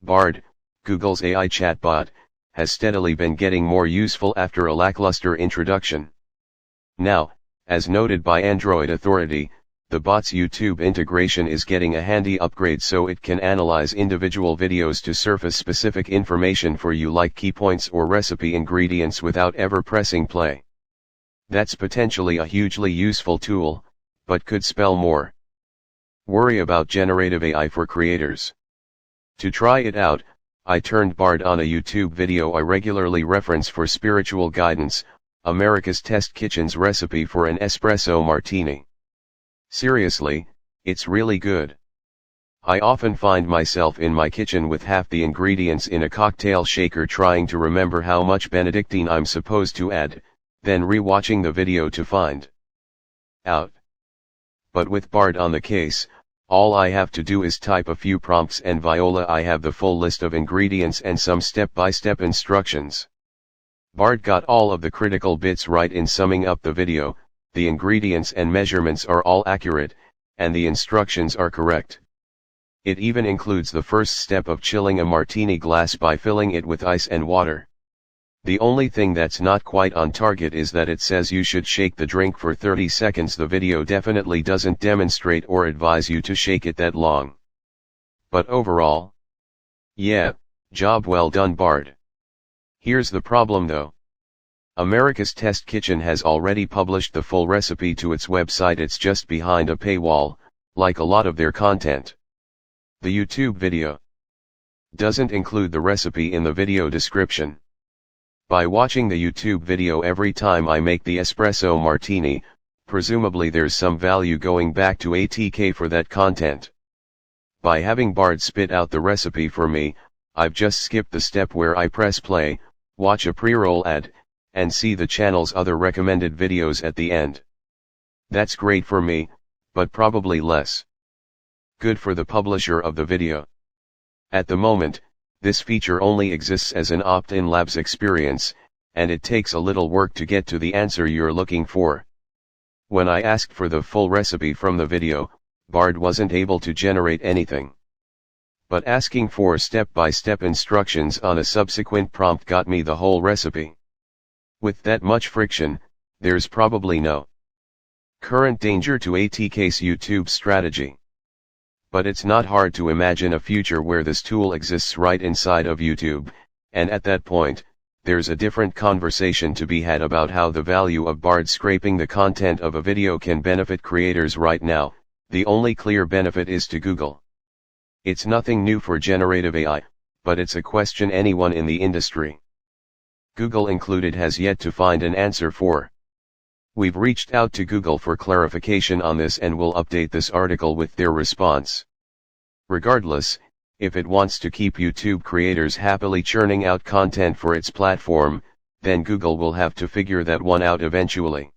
Bard, Google's AI chatbot, has steadily been getting more useful after a lackluster introduction. Now, as noted by Android Authority, the bot's YouTube integration is getting a handy upgrade so it can analyze individual videos to surface specific information for you like key points or recipe ingredients without ever pressing play. That's potentially a hugely useful tool, but could spell more worry about generative AI for creators. To try it out, I turned Bard on a YouTube video I regularly reference for spiritual guidance, America's Test Kitchen's recipe for an espresso martini. Seriously, it's really good. I often find myself in my kitchen with half the ingredients in a cocktail shaker trying to remember how much Benedictine I'm supposed to add, then re-watching the video to find out. But with Bard on the case, all I have to do is type a few prompts and voila, I have the full list of ingredients and some step-by-step instructions. Bard got all of the critical bits right in summing up the video. The ingredients and measurements are all accurate, and the instructions are correct. It even includes the first step of chilling a martini glass by filling it with ice and water. The only thing that's not quite on target is that it says you should shake the drink for 30 seconds. The video definitely doesn't demonstrate or advise you to shake it that long. But overall, yeah, job well done, Bard. Here's the problem though. America's Test Kitchen has already published the full recipe to its website. It's just behind a paywall, like a lot of their content. The YouTube video doesn't include the recipe in the video description. By watching the YouTube video every time I make the espresso martini, presumably there's some value going back to ATK for that content. By having Bard spit out the recipe for me, I've just skipped the step where I press play, watch a pre-roll ad, and see the channel's other recommended videos at the end. That's great for me, but probably less good for the publisher of the video. At the moment, this feature only exists as an opt-in labs experience, and it takes a little work to get to the answer you're looking for. When I asked for the full recipe from the video, Bard wasn't able to generate anything. But asking for step-by-step instructions on a subsequent prompt got me the whole recipe. With that much friction, there's probably no current danger to ATK's YouTube strategy. But it's not hard to imagine a future where this tool exists right inside of YouTube, and at that point, there's a different conversation to be had about how the value of Bard scraping the content of a video can benefit creators. Right now, the only clear benefit is to Google. It's nothing new for generative AI, but it's a question anyone in the industry, Google included, has yet to find an answer for. We've reached out to Google for clarification on this and will update this article with their response. Regardless, if it wants to keep YouTube creators happily churning out content for its platform, then Google will have to figure that one out eventually.